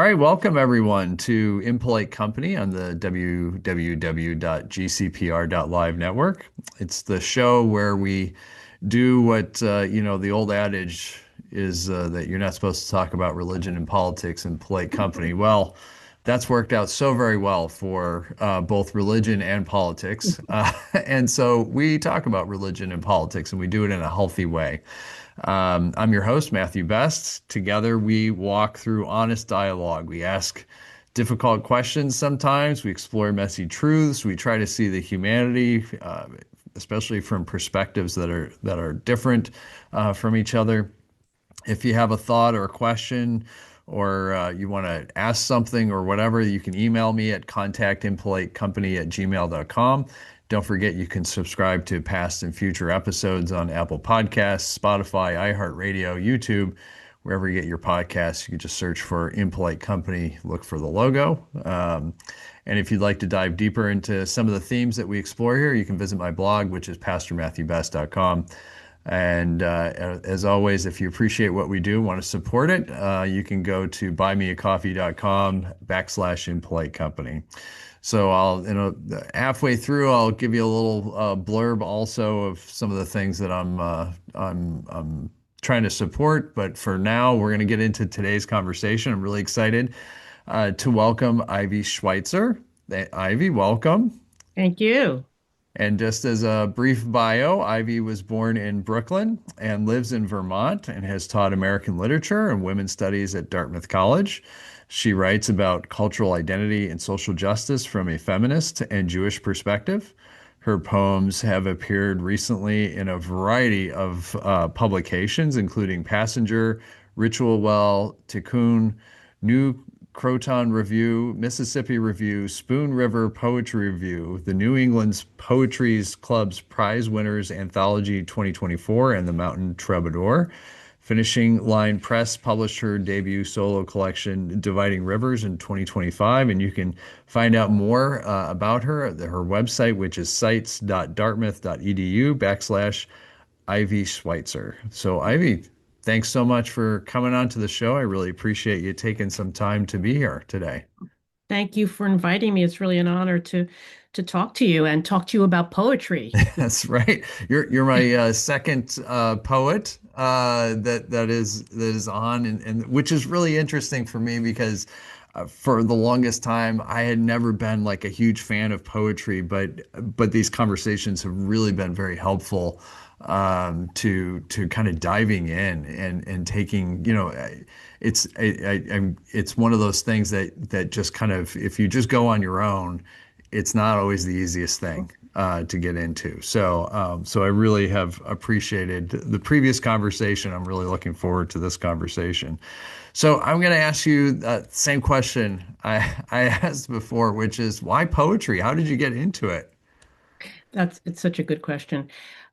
right, welcome everyone to Impolite Company on the www.gcpr.live network. It's the show where we do what, the old adage is that you're not supposed to talk about religion and politics in polite company. Well, that's worked out so very well for both religion and politics. And so we talk about religion and politics, and we do it in a healthy way. I'm your host, Matthew Best. Together, we walk through honest dialogue. We ask difficult questions sometimes. We explore messy truths. We try to see the humanity, especially from perspectives that are different from each other. If you have a thought or a question, or you want to ask something or whatever, you can email me at contactimpolitecompany@gmail.com. Don't forget you can subscribe to past and future episodes on Apple Podcasts, Spotify, iHeartRadio, YouTube, wherever you get your podcasts. You can just search for Impolite Company, look for the logo. And if you'd like to dive deeper into some of the themes that we explore here, you can visit my blog, which is pastormatthewbest.com. And as always, if you appreciate what we do, want to support it, you can go to buymeacoffee.com/impolite company. So halfway through, I'll give you a little blurb also of some of the things that I'm trying to support. But for now, we're going to get into today's conversation. I'm really excited to welcome Ivy Schweitzer. Ivy, welcome. Thank you. And just as a brief bio, Ivy was born in Brooklyn and lives in Vermont and has taught American literature and women's studies at Dartmouth College. She writes about cultural identity and social justice from a feminist and Jewish perspective. Her poems have appeared recently in a variety of publications, including Passenger, Ritual Well, Tikkun, New Croton Review, Mississippi Review, Spoon River Poetry Review, the New England's Poetry's Club's Prize Winners Anthology 2024, and the Mountain Troubadour. Finishing Line Press published her debut solo collection, Dividing Rivers, in 2025, and you can find out more about her at her website, which is sites.dartmouth.edu/Ivy Schweitzer. So, Ivy, thanks so much for coming on to the show. I really appreciate you taking some time to be here today. Thank you for inviting me. It's really an honor to talk to you and talk to you about poetry. That's right. You're my second poet that is on, and which is really interesting for me because for the longest time I had never been like a huge fan of poetry, but these conversations have really been very helpful to kind of diving in and taking, it's one of those things that just kind of, if you just go on your own, it's not always the easiest thing to get into. So I really have appreciated the previous conversation. I'm really looking forward to this conversation. So I'm going to ask you the same question I asked before, which is why poetry? How did you get into it? It's such a good question.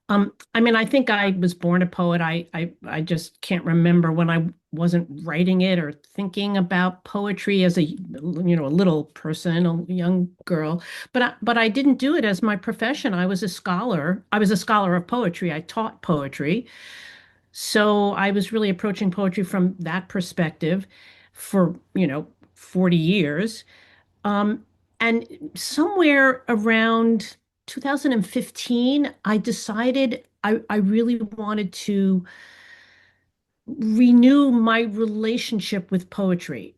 I mean, I think I was born a poet. I just can't remember when I wasn't writing it or thinking about poetry as a little person, a young girl. But I didn't do it as my profession. I was a scholar. I was a scholar of poetry. I taught poetry. So I was really approaching poetry from that perspective for, 40 years. Um, and somewhere around 2015, I decided I really wanted to renew my relationship with poetry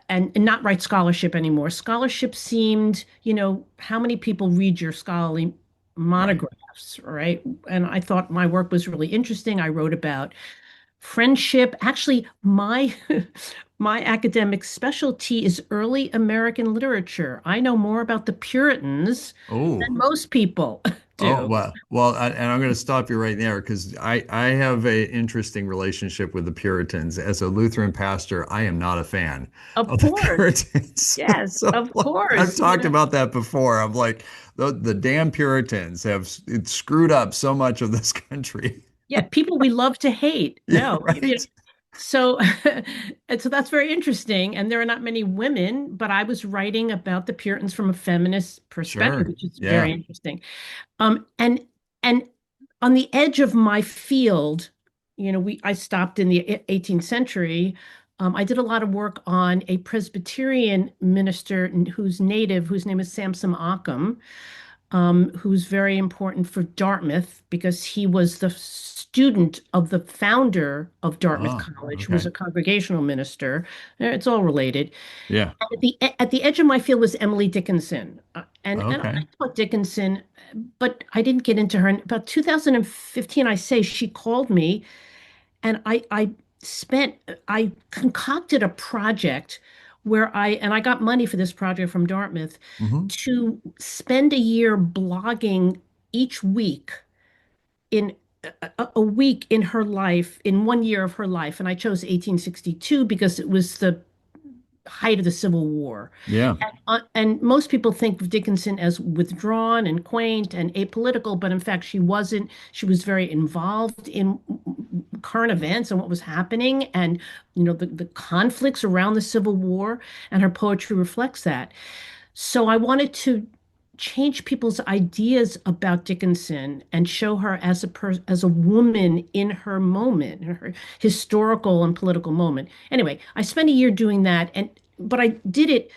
and not write scholarship anymore. Scholarship seemed, how many people read your scholarly Right. monographs, right? And I thought my work was really interesting. I wrote about friendship. Actually, my my academic specialty is early American literature. I know more about the Puritans Oh, than most people oh, do. and I'm going to stop you right there because I have an interesting relationship with the Puritans. As a Lutheran pastor, I am not a fan Of of the course. Puritans. Yes, So of like, I've course. talked about that before. I'm like, the damn Puritans have it screwed up so much of this country. Yeah, people we love to hate. Yeah, No, right. so and so that's very interesting. And there are not many women, but I was writing about the Puritans from a feminist perspective, Sure. which is very Yeah. interesting. And on the edge of my field, I stopped in the 18th century. I did a lot of work on a Presbyterian minister whose name is Samson Occam, who's very important for Dartmouth because he was the student of the founder of Dartmouth Oh, College, who was okay. a congregational minister. It's all related. Yeah. At the edge of my field was Emily Dickinson, and I Okay. taught Dickinson, but I didn't get into her. In about 2015, I say she called me, and spent I concocted a project where I got money for this project from Dartmouth Hmm. to spend a year blogging each week in a week in her life, in 1 year of her life. And I chose 1862 because it was the height of the Civil War. Yeah. And most people think of Dickinson as withdrawn and quaint and apolitical, but in fact, she wasn't. She was very involved in current events and what was happening, and the conflicts around the Civil War, and her poetry reflects that. So I wanted to change people's ideas about Dickinson and show her as as a woman in her moment, in her historical and political moment. Anyway, I spent a year doing that, and but I did it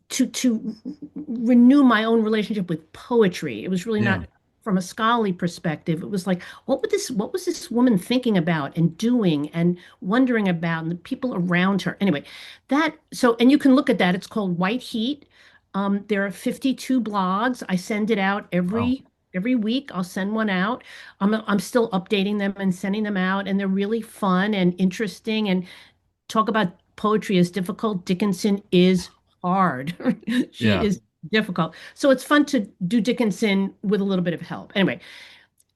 to renew my own relationship with poetry. It was really Yeah. not from a scholarly perspective. It was like, what was this woman thinking about and doing and wondering about, and the people around her. Anyway, and you can look at that. It's called White Heat. There are 52 blogs. I send it out Wow. every week. I'll send one out. I'm still updating them and sending them out, and they're really fun and interesting. And talk about poetry is difficult. Dickinson is hard. She Yeah. is difficult. So it's fun to do Dickinson with a little bit of help. Anyway,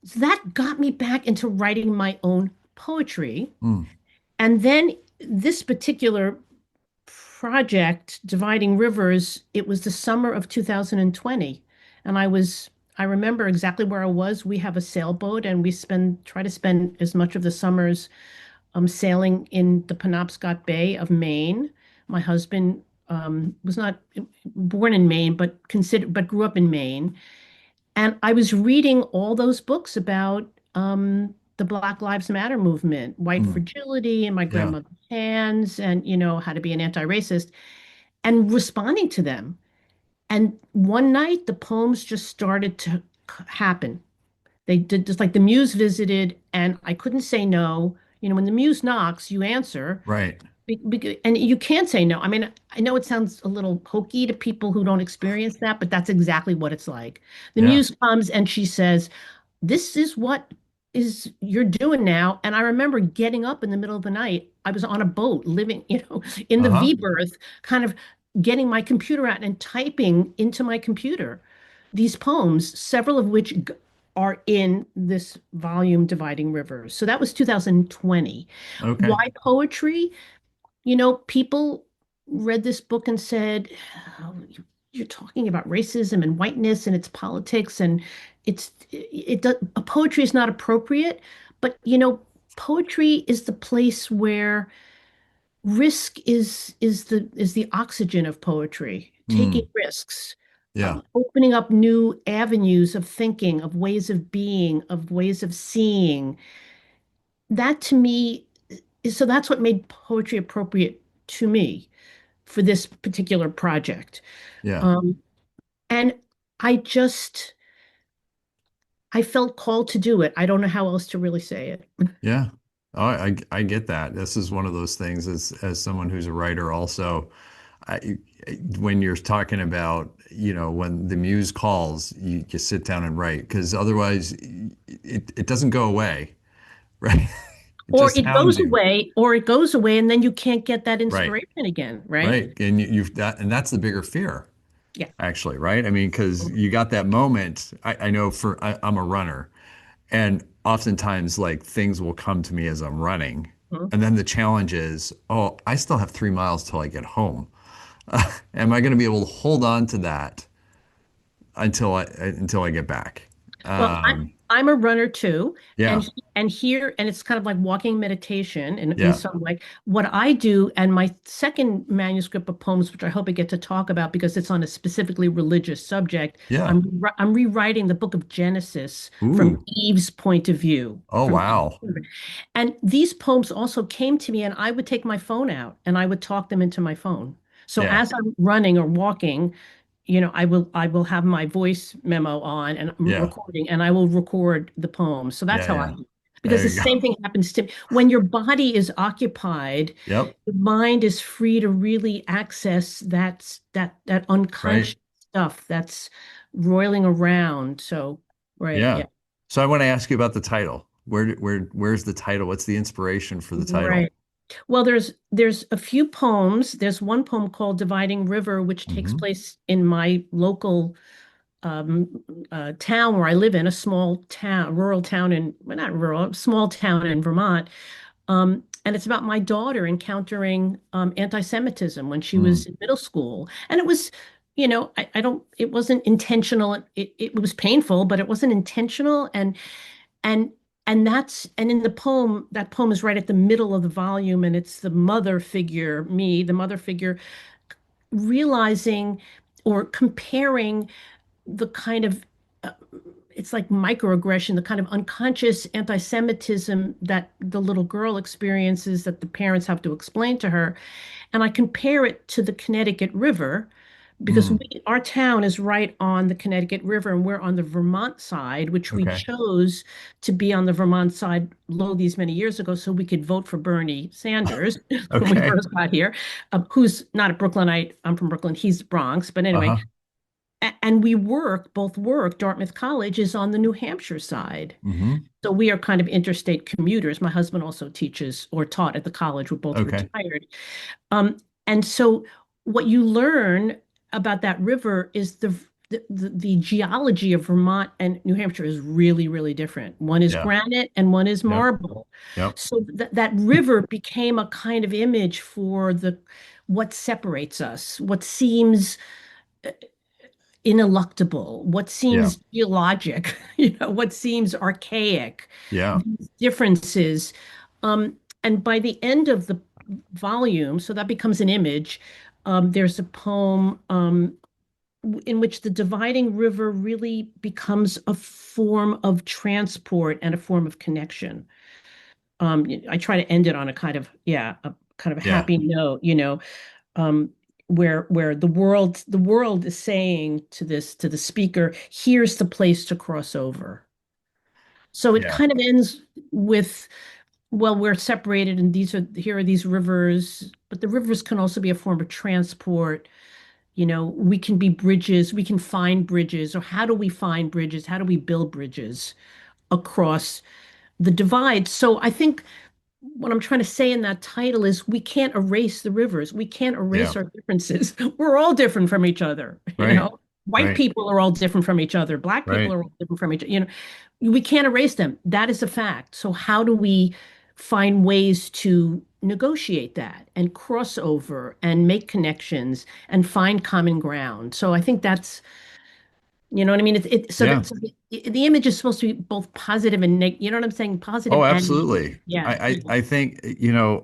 so that got me back into writing my own poetry. Mm. And then this particular project, Dividing Rivers, it was the summer of 2020. And I remember exactly where I was. We have a sailboat and try to spend as much of the summers sailing in the Penobscot Bay of Maine. My husband was not born in Maine, but grew up in Maine. And I was reading all those books about the Black Lives Matter movement, White Mm. Fragility, and My Yeah. Grandmother's Hands, and how to be an anti-racist, and responding to them. And one night, the poems just started to happen. They did just like the muse visited, and I couldn't say no. When the muse knocks, you answer. Right. And you can't say no. I mean, I know it sounds a little hokey to people who don't experience that, but that's exactly what it's like. The Yeah. muse comes and she says, "This is what is you're doing now." And I remember getting up in the middle of the night. I was on a boat living, in the Uh-huh. V berth, kind of getting my computer out and typing into my computer these poems, several of which are in this volume, Dividing Rivers. So that was 2020. Okay. Why poetry? People read this book and said, "Oh, you're talking about racism and whiteness and its politics, and poetry is not appropriate." But poetry is the place where risk is the oxygen of poetry. Taking Mm. risks, Yeah. opening up new avenues of thinking, of ways of being, of ways of seeing. That to me, so that's what made poetry appropriate to me for this particular project. Yeah. Um, and I just, I felt called to do it. I don't know how else to really say it. Yeah. Oh, I get that. This is one of those things as someone who's a writer also, I, when you're talking about, when the muse calls, you sit down and write because otherwise it doesn't go away, right? It Or just it hounds goes you. away, or it goes away, and then you can't get that Right. inspiration again, right? Right. And and that's the bigger fear, Yeah. actually, right? I mean, because you got that moment. I know I'm a runner. And oftentimes, like things will come to me as I'm running. Mhm. And then the challenge is, oh, I still have 3 miles till I get home. Am I going to be able to hold on to that until I get back? Well, Um, I'm a runner too, yeah, and here and it's kind of like walking meditation in yeah, some way. What I do, and my second manuscript of poems, which I hope I get to talk about because it's on a specifically religious subject, yeah. I'm rewriting the book of Genesis from Ooh. Eve's point of view. Oh, From wow. and these poems also came to me, and I would take my phone out and I would talk them into my phone. So Yeah, as I'm running or walking, I will have my voice memo on and I'm yeah, recording, and I will record the poem. So that's yeah, how I yeah. do. Because There the you go. same thing happens to me when your body is occupied, Yep. the mind is free to really access that Right. unconscious stuff that's roiling around. So, right, Yeah. yeah. So I want to ask you about the title. Where's the title? What's the inspiration for the title? Right. Well, there's a few poems. There's one poem called Dividing River, which takes Hmm. place in my local um, town where I live in, a small town, rural town in, well, not rural, small town in Vermont. And it's about my daughter encountering anti-Semitism when she Mm. was in middle school. And it was, I don't, it wasn't intentional. It was painful, but it wasn't intentional. And and in the poem, that poem is right at the middle of the volume, and it's the mother figure, me, the mother figure, realizing or comparing the kind of uh, it's like microaggression, the kind of unconscious anti-Semitism that the little girl experiences that the parents have to explain to her. And I compare it to the Connecticut River because Mm. our town is right on the Connecticut River and we're on the Vermont side, which we Okay. chose to be on the Vermont side lo these many years ago so we could vote for Bernie Sanders when we Okay. first got here, who's not a Brooklynite. I'm from Brooklyn. He's Bronx. But anyway, Uh-huh. and both work. Dartmouth College is on the New Hampshire side. Hmm. So we are kind of interstate commuters. My husband also teaches or taught at the college. We're both Okay. retired. Um, and so what you learn about that river is the geology of Vermont and New Hampshire is really, really different. One is Yeah. granite and one is Yep. marble. Yep. So that river became a kind of image for the what separates us, what seems ineluctable, what Yeah. seems geologic, what seems archaic, Yeah. these differences. And by the end of the volume, so that becomes an image, there's a poem in which the dividing river really becomes a form of transport and a form of connection. I try to end it on a kind of, yeah, a kind of Yeah. happy note, um, where the world is saying to the speaker, here's the place to cross over. So it Yeah. kind of ends with, well, we're separated, and here are these rivers, but the rivers can also be a form of transport. We can be bridges, we can find bridges, or how do we find bridges? How do we build bridges across the divide? So I think what I'm trying to say in that title is we can't erase the rivers. We can't Yeah. erase our differences. We're all different from each other, Right. White Right. people are all different from each other. Black people Right. are all different from each other. We can't erase them. That is a fact. So how do we find ways to negotiate that and cross over and make connections and find common ground? So I think that's, you know what I mean? Yeah. So the image is supposed to be both positive and negative. You know what I'm saying? Positive Oh, and negative. absolutely. Yeah. I think,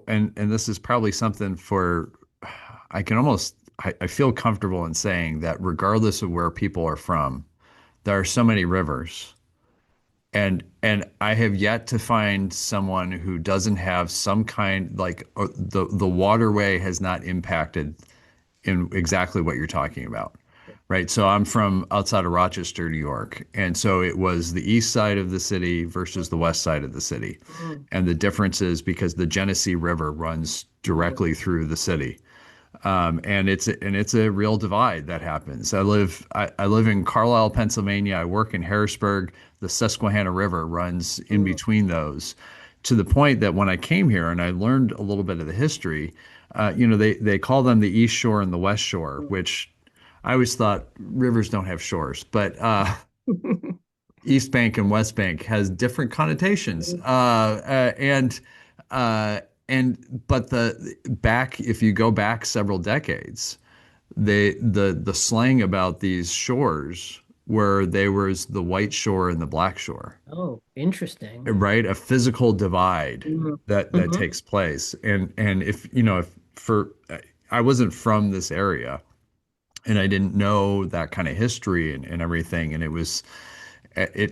and this is probably something for I can almost I feel comfortable in saying that regardless of where people are from, there are so many rivers. And I have yet to find someone who doesn't have some kind like the waterway has not impacted in exactly what you're talking about. Right. So I'm from outside of Rochester, New York. And so it was the east side of the city versus the west side of the city. Mm. And the difference is because the Genesee River runs directly through the city. And it's a real divide that happens. I live in Carlisle, Pennsylvania. I work in Harrisburg. The Susquehanna River runs in Mm. between those, to the point that when I came here and I learned a little bit of the history, they call them the East Shore and the West Shore, which I always thought rivers don't have shores, but East Bank and West Bank has different connotations. Uh, and but the back, if you go back several decades, the slang about these shores. where there was the white shore and the black shore, Oh, interesting. right? A physical divide Mhm. that Mhm. takes place. And if if for I wasn't from this area and I didn't know that kind of history and everything, and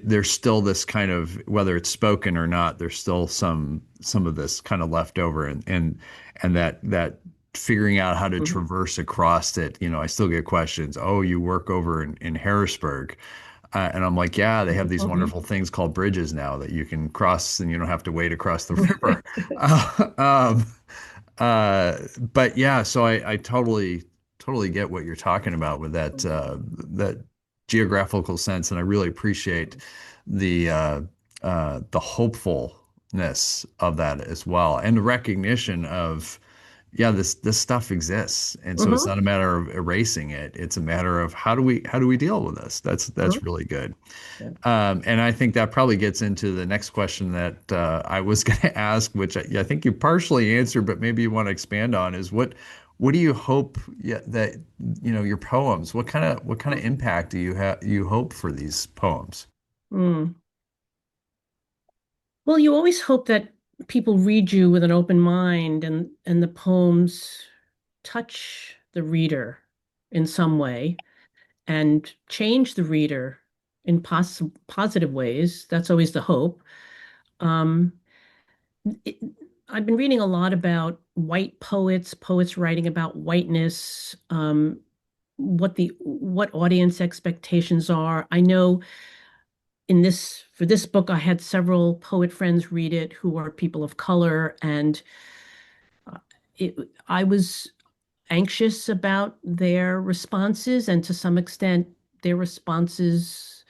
there's still this kind of, whether it's spoken or not, there's still some of this kind of left over, and that figuring out how to Mhm. traverse across it. I still get questions. Oh, you work over in Harrisburg. And I'm like, yeah, they have these Mhm. wonderful things called bridges now that you can cross and you don't have to wade across the river. Uh, um, but yeah, so I totally get what you're talking about with that geographical sense, and I really appreciate the hopefulness of that as well, and the recognition of, yeah, this stuff exists, and so it's Mhm. not a matter of erasing it. It's a matter of how do we deal with this. That's Mhm. really good. Yeah. And I think that probably gets into the next question that I was going to ask, which I think you partially answered, but maybe you want to expand on, is what do you hope, yeah, that your poems, what kind of impact do you hope for these poems? Mm. Well, you always hope that people read you with an open mind and the poems touch the reader in some way and change the reader in positive ways. That's always the hope. Um, it, I've been reading a lot about white poets, poets writing about whiteness, what audience expectations are. I know for this book, I had several poet friends read it who are people of color, and uh, I was anxious about their responses, and to some extent, their responses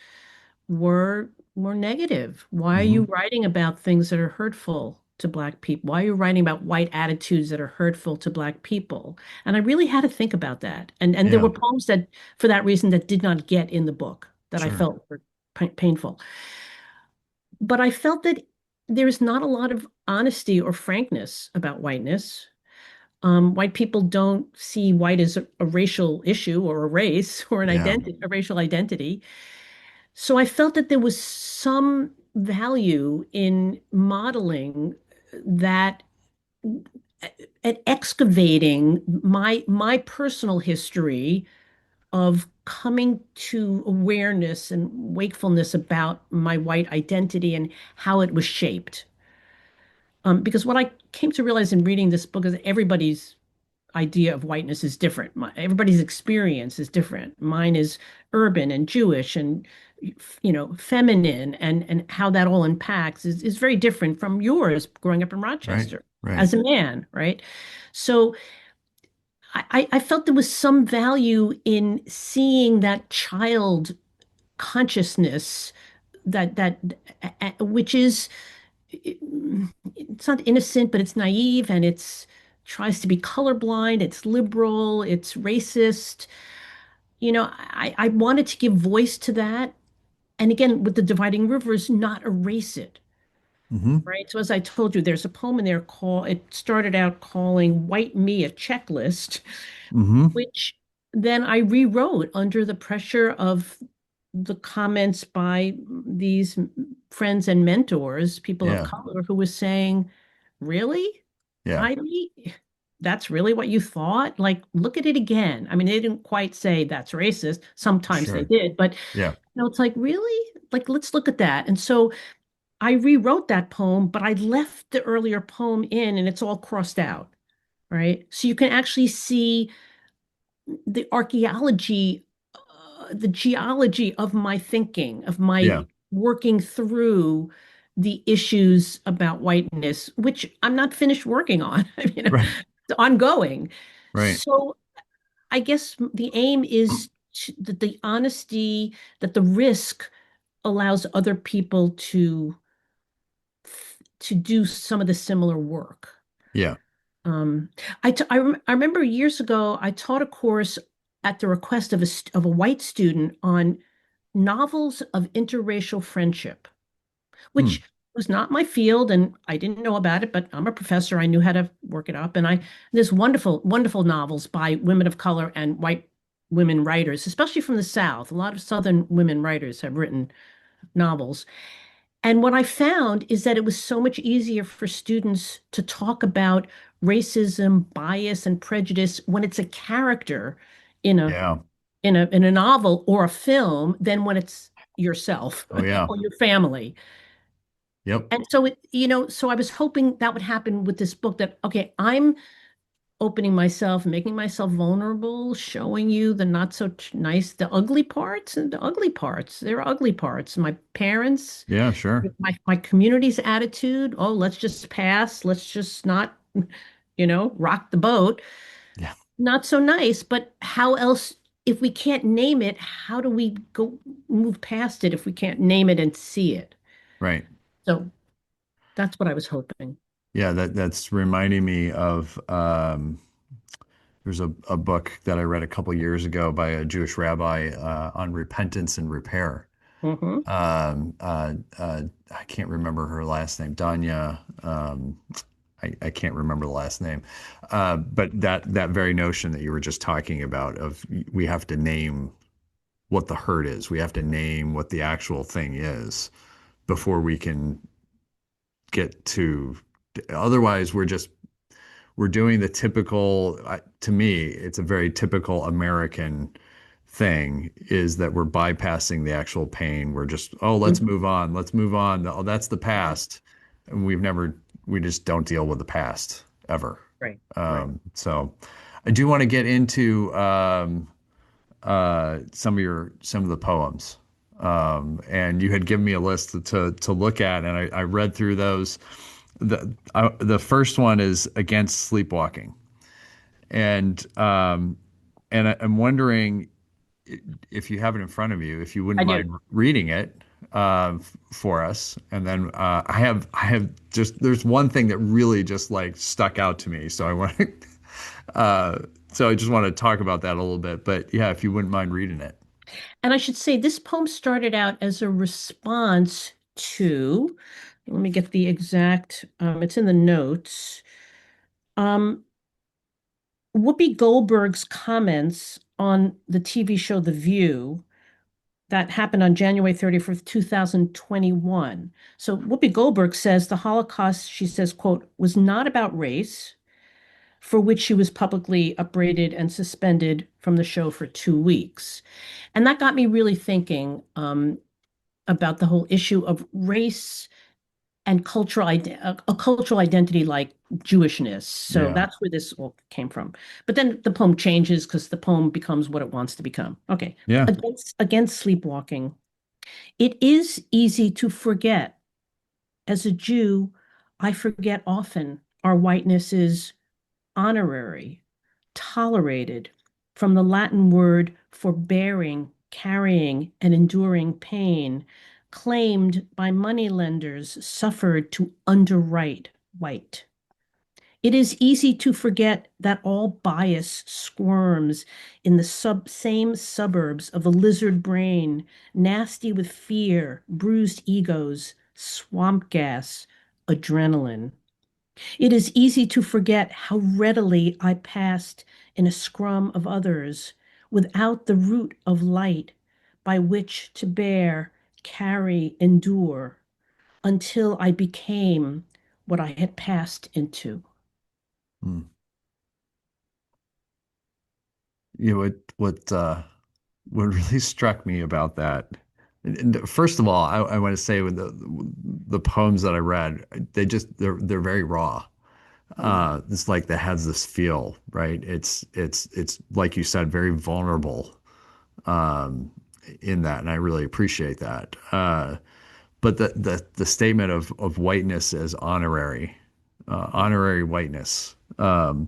were negative. Why are you Hmm. writing about things that are hurtful to Black people? Why are you writing about white attitudes that are hurtful to Black people? And I really had to think about that. And there Yeah, were poems that, for that reason, that did not get in the book that I sure. felt were painful. But I felt that there's not a lot of honesty or frankness about whiteness. White people don't see white as a racial issue or a race or an Yeah. identity, a racial identity. So I felt that there was some value in modeling that, at excavating my personal history of coming to awareness and wakefulness about my white identity and how it was shaped. Because what I came to realize in reading this book is that everybody's idea of whiteness is different. Everybody's experience is different. Mine is urban and Jewish and feminine, and how that all impacts is very different from yours growing up in Right. Rochester Right. as a man, right? So I felt there was some value in seeing that child consciousness that which is, it's not innocent, but it's naive and it's tries to be colorblind, it's liberal, it's racist. I wanted to give voice to that. And again, with the dividing rivers, not erase it. Hmm. Right. So as I told you, there's a poem in there it started out calling White Me a Checklist, Hmm. which then I rewrote under the pressure of the comments by these friends and mentors, people of Yeah. color, who was saying, really, Yeah. Ivy, that's really what you thought? Like, look at it again. I mean, they didn't quite say that's racist. Sometimes they Sure. did, but Yeah. it's like, really? Like, let's look at that. And so I rewrote that poem, but I left the earlier poem in and it's all crossed out, right? So you can actually see the archaeology, the geology of my thinking, of Yeah. my working through the issues about whiteness, which I'm not finished working on. Right. It's ongoing. Right. So I guess the aim is that the honesty, that the risk allows other people to do some of the similar work. Yeah. Um, I remember years ago, I taught a course at the request of of a white student on novels of interracial friendship, Hmm. which was not my field, and I didn't know about it, but I'm a professor. I knew how to work it up, and there's wonderful, wonderful novels by women of color and white women writers, especially from the South. A lot of Southern women writers have written novels. And what I found is that it was so much easier for students to talk about racism, bias, and prejudice when it's a character in a Yeah. in a novel or a film than when it's yourself Oh yeah. or your family. Yep. And so so I was hoping that would happen with this book that, okay, I'm opening myself, making myself vulnerable, showing you the not so nice, the ugly parts and the ugly parts. There are ugly parts. My parents, Yeah, sure. my community's attitude, oh, let's just pass, let's just not, rock the boat. Yeah. Not so nice, but how else, if we can't name it, how do we go move past it if we can't name it and see it? Right. So that's what I was hoping. Yeah, that's reminding me of there's a book that I read a couple years ago by a Jewish rabbi on repentance and repair. Hmm. Um, uh, uh, I can't remember her last name, Danya. I can't remember the last name, but that very notion that you were just talking about of we have to name what the hurt is, we have to name what the actual thing is before we can get to. Otherwise, we're doing the typical. To me, it's a very typical American thing is that we're bypassing the actual pain. We're just, oh, let's Hmm. move on. Let's move on. Oh, that's the past. And we just don't deal with the past ever. Right, right. So I do want to get into some of the poems. And you had given me a list to look at, and I read through those. The first one is against sleepwalking, and I'm wondering if you have it in front of you, if you I wouldn't do. mind reading it for us. And then I have just there's one thing that really just like stuck out to me, so I want to so I just want to talk about that a little bit. But yeah, if you wouldn't mind reading it. And I should say this poem started out as a response to, let me get the exact, it's in the notes. Um, Whoopi Goldberg's comments on the TV show The View that happened on January 31st, 2021. So Whoopi Goldberg says the Holocaust, she says, quote, was not about race, for which she was publicly upbraided and suspended from the show for 2 weeks. And that got me really thinking about the whole issue of race and a cultural identity like Jewishness. So Yeah. that's where this all came from. But then the poem changes because the poem becomes what it wants to become. Okay. Yeah. Against sleepwalking. It is easy to forget. As a Jew, I forget often our whiteness is honorary, tolerated, from the Latin word for bearing, carrying, and enduring pain, claimed by moneylenders, suffered to underwrite white. It is easy to forget that all bias squirms in the same suburbs of the lizard brain, nasty with fear, bruised egos, swamp gas, adrenaline. It is easy to forget how readily I passed in a scrum of others without the root of light by which to bear, carry, endure until I became what I had passed into. Hmm. You know what really struck me about that. And first of all, I want to say with the poems that I read, they're very raw. It's like that has this feel, right? It's like you said, very vulnerable um, in that, and I really appreciate that. But the statement of whiteness as honorary, honorary whiteness. The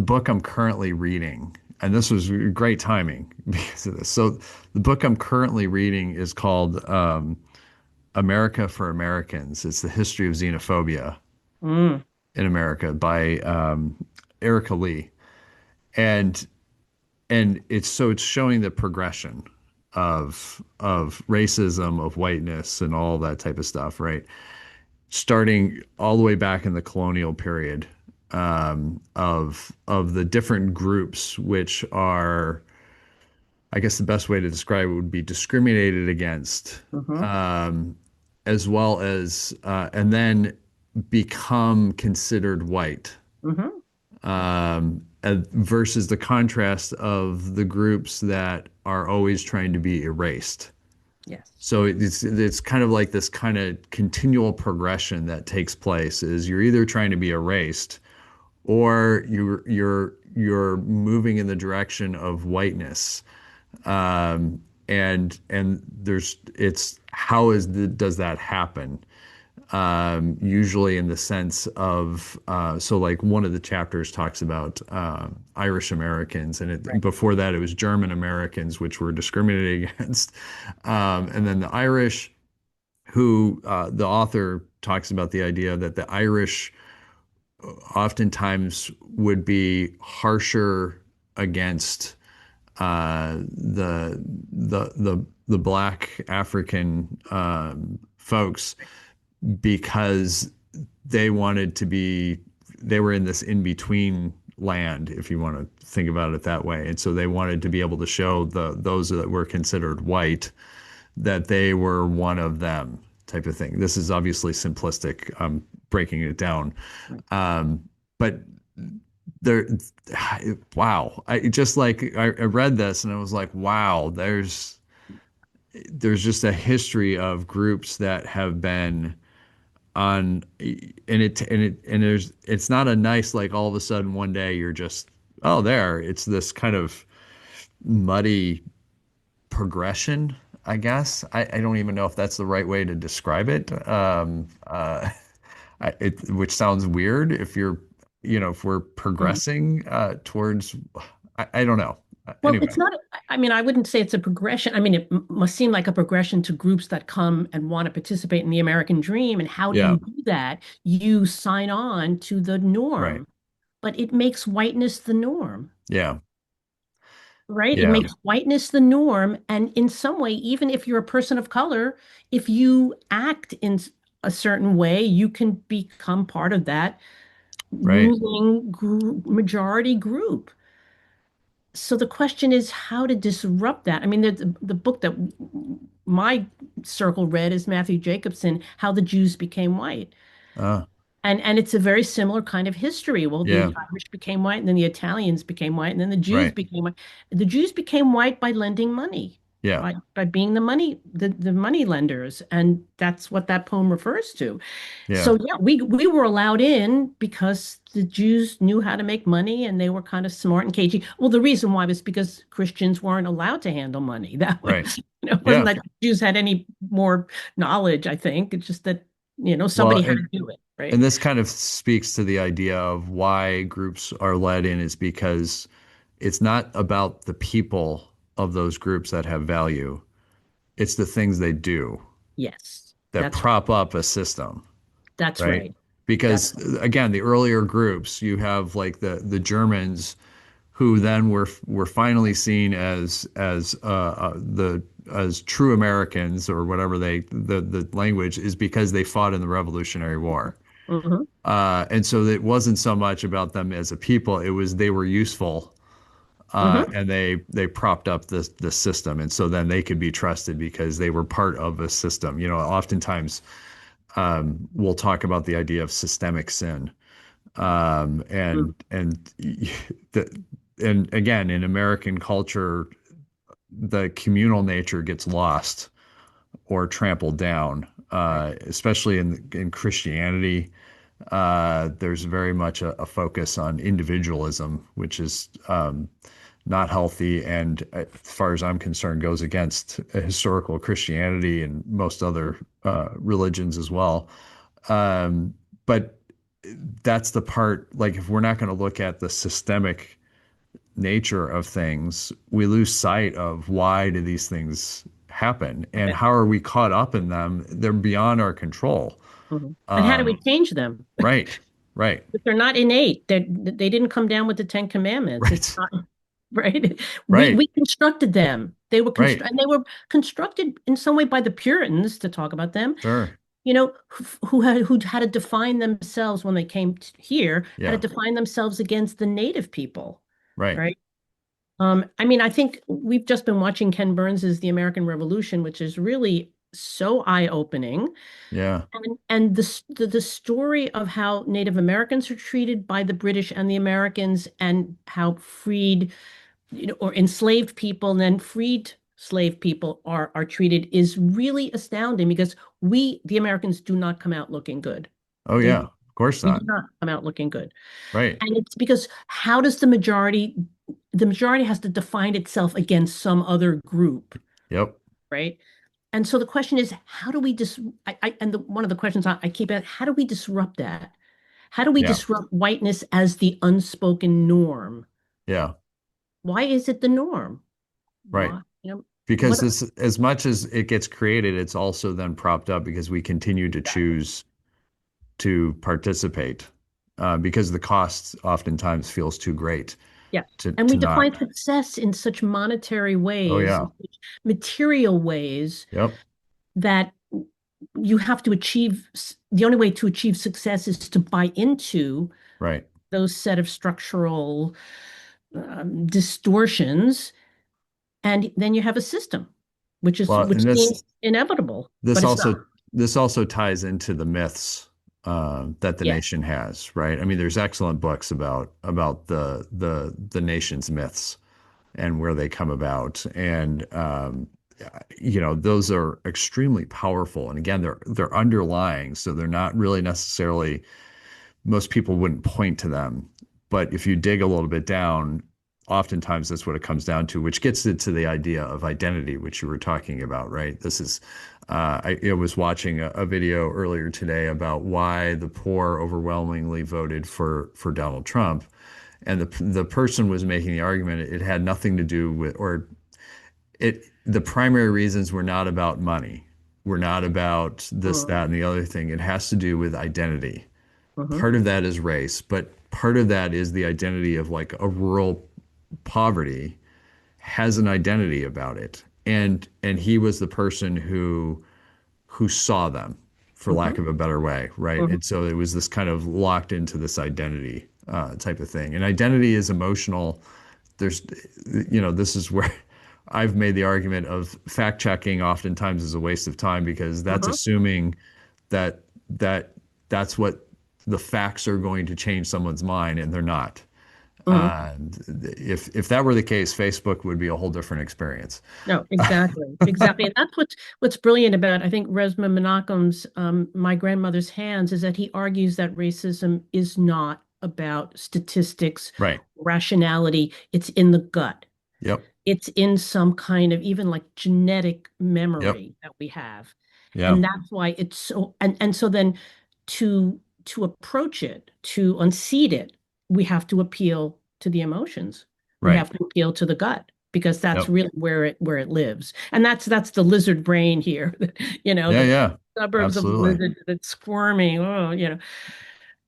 book I'm currently reading, and this was great timing because of this. So the book I'm currently reading is called America for Americans. It's the history of xenophobia Mm, in America by Erica Lee, and it's showing the progression of racism, of whiteness, and all that type of stuff, right? Starting all the way back in the colonial period. of the different groups, which are, I guess the best way to describe it would be discriminated against, Hmm. um, as well as and then become considered white, Hmm. versus the contrast of the groups that are always trying to be erased. Yes. So it's kind of like this kind of continual progression that takes place is you're either trying to be erased or you're moving in the direction of whiteness. And there's it's how does that happen? Usually in the sense of so like one of the chapters talks about Irish Americans, and Right. before that it was German Americans, which were discriminated against, and then the Irish, who the author talks about the idea that the Irish oftentimes would be harsher against the black African folks because they wanted to be they were in this in between land, if you want to think about it that way, and so they wanted to be able to show those that were considered white that they were one of them, type of thing. This is obviously simplistic, breaking it down, Right. um, but there, wow, I just like I read this and I was like, wow, there's just a history of groups that have been on, and there's it's not a nice like all of a sudden one day you're just, oh, there. It's this kind of muddy progression, I guess. I don't even know if that's the right way to describe it. Which sounds weird if you're, if we're Mhm. progressing towards, I don't know. Well, Anyway, it's not, I mean, I wouldn't say it's a progression. I mean, it must seem like a progression to groups that come and want to participate in the American dream. And how do yeah, you do that? You sign on to the right. norm, but it makes whiteness the norm, Yeah, right? It yeah, makes whiteness the norm. And in some way, even if you're a person of color, if you act in a certain way, you can become part of that right. ruling majority group. So the question is how to disrupt that. I mean, the book that my circle read is Matthew Jacobson, How the Jews Became White. Uh, And it's a very similar kind of history. Well, yeah, the Irish became white, and then the Italians became white, and then the Jews right. became white. The Jews became white by lending money, Yeah, by being the money lenders, and that's what that poem refers to. yeah, So yeah, we were allowed in because the Jews knew how to make money, and they were kind of smart and cagey. Well, the reason why was because Christians weren't allowed to handle money. That right. was, it wasn't Yeah. that Jews had any more knowledge, I think. It's just that, Well, somebody had to do it, and right? this kind of speaks to the idea of why groups are led in is because it's not about the people of those groups that have value. It's the things they do Yes, that prop up a system, that's right? right. That's Because again, the earlier groups, you have like the Germans who then were finally seen as true Americans, or whatever the language is, because they fought in the Revolutionary War. hmm. And so it wasn't so much about them as a people, it was they were useful, Hmm. and they propped up the system, and so then they could be trusted because they were part of a system. Oftentimes we'll talk about the idea of systemic sin, and the, and again, in American culture, the communal nature gets lost or trampled down, Right. especially in Christianity. There's very much a focus on individualism, which is not healthy, and as far as I'm concerned, goes against historical Christianity and most other religions as well. Um, but that's the part, like, if we're not going to look at the systemic nature of things, we lose sight of why do these things happen and Okay. how are we caught up in them? They're beyond our control. And how do we Um, change them? right, right, But they're not innate. They didn't come down with the Ten Commandments. It's right, not right. We right, we constructed them. They were right. constructed, and they were constructed in some way by the Puritans, to talk about them. Sure. who had to define themselves when they came here, had Yeah. to define themselves against the native people, Right. right? I mean, I think we've just been watching Ken Burns's The American Revolution, which is really so eye-opening. Yeah. And the story of how Native Americans are treated by the British and the Americans, and how freed, or enslaved people and then freed slave people are treated, is really astounding, because the Americans, do not come out looking good. Oh They yeah. Of course We do not. not come out looking good. Right. And it's because, how does the majority has to define itself against some other group, Yep. right? And so the question is, how do we one of the questions I keep at, how do we disrupt that? How do we Yeah. disrupt whiteness as the unspoken norm? Yeah. Why is it the norm? Right. Why, Because what? this, as much as it gets created, it's also then propped up because we continue to Exactly. choose to participate, because the cost oftentimes feels too great Yeah. to And we not. define success in such monetary Oh ways, yeah. in such material ways, Yep. that you have to the only way to achieve success is to buy into Right. those set of structural distortions. And then you have a system, Well, which and seems inevitable, this but it's not. also this also ties into the myths that the Yeah. nation has, right? I mean, there's excellent books about the nation's myths and where they come about, and those are extremely powerful. And again, they're underlying, so they're not really necessarily, most people wouldn't point to them. But if you dig a little bit down, oftentimes that's what it comes down to, which gets into the idea of identity, which you were talking about, right? This is, I was watching a video earlier today about why the poor overwhelmingly voted for Donald Trump. And the person was making the argument it had nothing to do with, or the primary reasons were not about money, were not about this, Mhm. that, and the other thing. It has to do with identity. Mhm. Part of that is race, but part of that is the identity of like a rural poverty has an identity about it. And he was the person who saw them, for lack Mhm. of a better way, right? Mhm. And so it was this kind of locked into this identity type of thing. And identity is emotional. There's, this is where I've made the argument of fact checking oftentimes is a waste of time, because that's Mhm. assuming that that that's what the facts are going to change someone's mind, and they're not. Mhm. If that were the case, Facebook would be a whole different experience. No, exactly, exactly. And that's what's brilliant about, I think, Resmaa Menakem's My Grandmother's Hands, is that he argues that racism is not about statistics, Right. rationality. It's in the gut. Yep. It's in some kind of, even like, genetic Yep. memory that we have. Yeah. And that's why it's so, and so then, to approach it, to unseat it, we have to appeal to the emotions. We Right. have to appeal to the gut, because that's Yep. really where it lives. And that's the lizard brain here, Yeah. the Yeah. suburbs of the Absolutely. lizard that's squirming. Oh.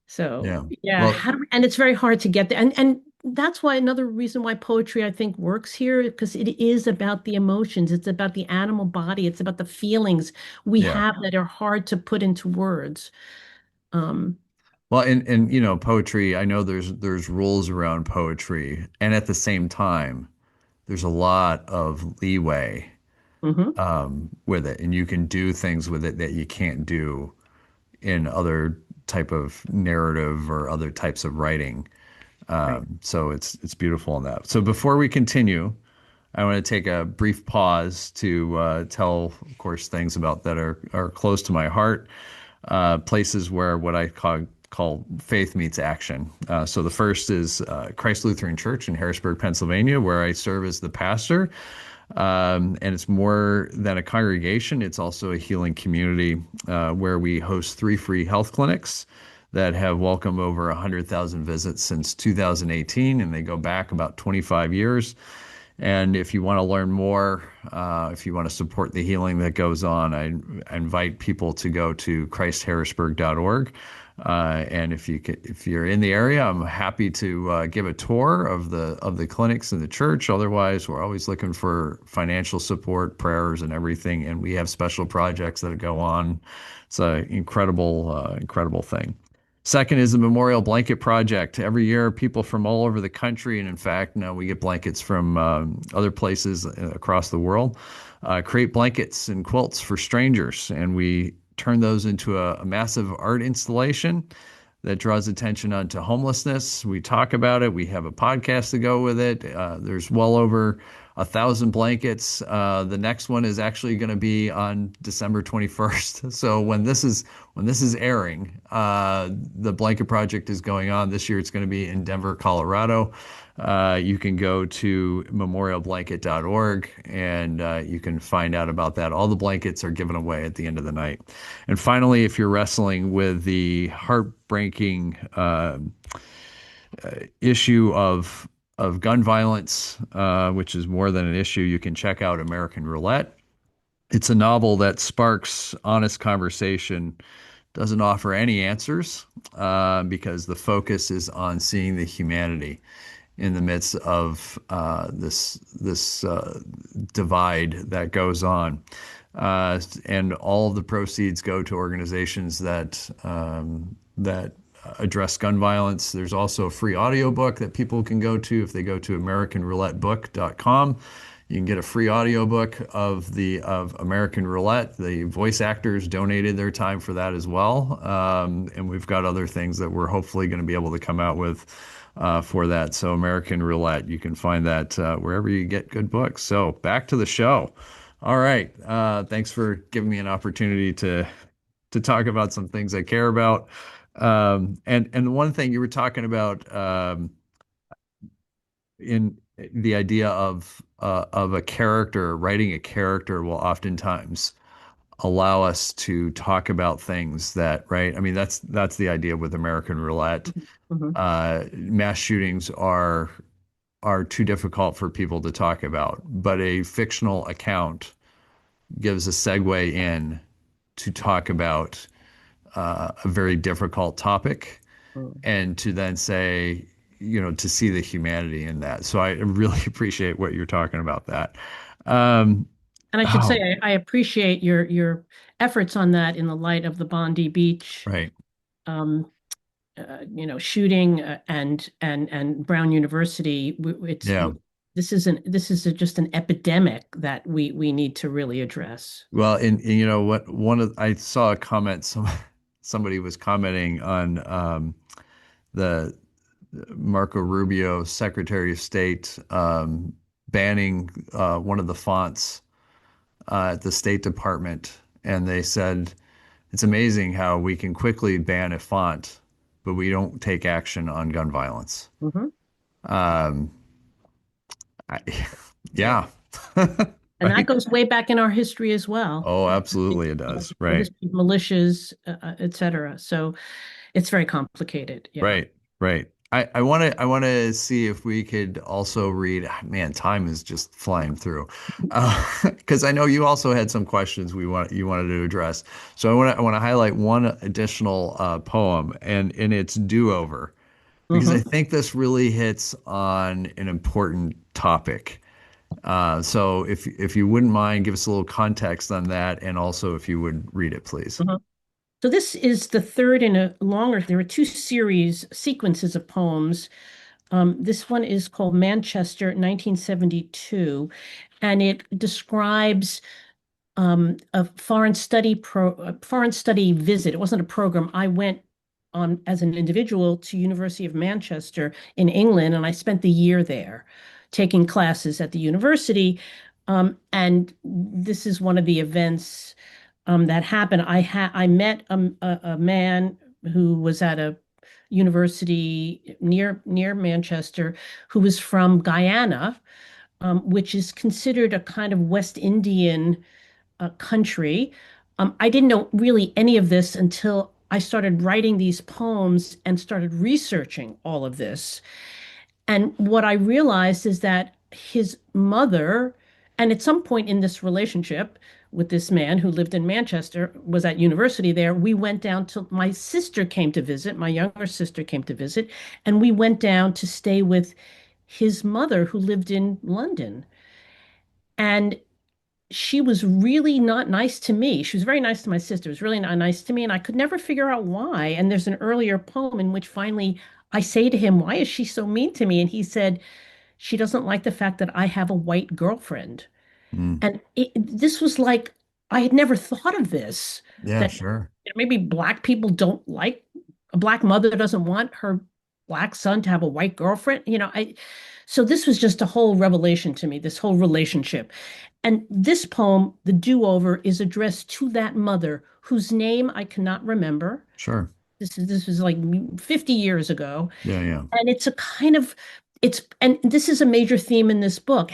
So Yeah. yeah, Well, and it's very hard to get there. And that's why, another reason why poetry, I think, works here, because it is about the emotions. It's about the animal body. It's about the feelings we yeah. have that are hard to put into words. Um, Well, and poetry, I know there's rules around poetry, and at the same time, there's a lot of leeway mhm, with it, and you can do things with it that you can't do in other type of narrative or other types of writing. right. So it's beautiful in that. So before we continue, I want to take a brief pause to tell, of course, things about that are close to my heart, places where what I call faith meets action. So the first is Christ Lutheran Church in Harrisburg, Pennsylvania, where I serve as the pastor. And it's more than a congregation, it's also a healing community where we host 3 free health clinics that have welcomed over 100,000 visits since 2018, and they go back about 25 years. And if you want to learn more, if you want to support the healing that goes on, I invite people to go to christharrisburg.org. And if you're in the area, I'm happy to give a tour of the clinics and the church. Otherwise, we're always looking for financial support, prayers, and everything. And we have special projects that go on. It's an incredible thing. Second is the Memorial Blanket Project. Every year, people from all over the country, and in fact, now we get blankets from other places across the world, create blankets and quilts for strangers. And we turn those into a massive art installation that draws attention onto homelessness. We talk about it. We have a podcast to go with it. There's well over 1,000 blankets. The next one is actually going to be on December 21st. So when this is airing, the blanket project is going on. This year it's going to be in Denver, Colorado. You can go to memorialblanket.org and you can find out about that. All the blankets are given away at the end of the night. And finally, if you're wrestling with the heartbreaking issue of gun violence, which is more than an issue, you can check out American Roulette. It's a novel that sparks honest conversation, doesn't offer any answers, because the focus is on seeing the humanity in the midst of this divide that goes on. And all of the proceeds go to organizations that address gun violence. There's also a free audiobook that people can go to if they go to AmericanRouletteBook.com. You can get a free audiobook of American Roulette. The voice actors donated their time for that as well. And we've got other things that we're hopefully going to be able to come out with for that. So American Roulette, you can find that wherever you get good books. So back to the show. All right. Thanks for giving me an opportunity to talk about some things I care about. And one thing you were talking about in the idea of a character, writing a character will oftentimes allow us to talk about things that, right? I mean, that's the idea with American Roulette. Mhm. Mass shootings are too difficult for people to talk about, but a fictional account gives a segue in to talk about a very difficult topic Mhm. and to then say, to see the humanity in that. So I really appreciate what you're talking about that. Um, And I should say, oh, I appreciate your efforts on that in the light of the Bondi Beach, right. um, shooting and Brown University. Yeah. This is just an epidemic that we need to really address. Well, and you know what? I saw a comment. Somebody was commenting on the Marco Rubio, Secretary of State, banning one of the fonts at the State Department, and they said it's amazing how we can quickly ban a font, but we don't take action on gun violence. Mhm. Um, I, Yeah. yeah, And that right. goes way back in our history as well. Oh, absolutely, it does. The Right. history of militias, et cetera. So it's very complicated. Yeah. Right, right. I want to see if we could also read. Man, time is just flying through. Because I know you also had some questions you wanted to address. So I want to highlight one additional poem, and it's Do Over, because I Hmm. think this really hits on an important topic. So if you wouldn't mind, give us a little context on that, and also if you would read it, please. Hmm. So this is the third in a longer, there are two series sequences of poems. This one is called Manchester, 1972, and it describes a foreign study visit. It wasn't a program. I went on as an individual to University of Manchester in England, and I spent the year there taking classes at the university. And this is one of the events that happened. I met a man who was at a university near Manchester who was from Guyana, which is considered a kind of West Indian country. I didn't know really any of this until I started writing these poems and started researching all of this. And what I realized is that his mother, and at some point in this relationship with this man who lived in Manchester, was at university there, we went down to, my sister came to visit, my younger sister came to visit, and we went down to stay with his mother who lived in London. And she was really not nice to me. She was very nice to my sister. It was really not nice to me, and I could never figure out why. And there's an earlier poem in which finally I say to him, "Why is she so mean to me?" And he said, "She doesn't like the fact that I have a white girlfriend." Mm. And this was like, I had never thought of this, Yeah, that sure. maybe black people don't like, a black mother doesn't want her black son to have a white girlfriend. So this was just a whole revelation to me, this whole relationship. And this poem, The Do-Over, is addressed to that mother whose name I cannot remember. Sure. This was like 50 years ago. Yeah, yeah. And it's a kind of, and this is a major theme in this book.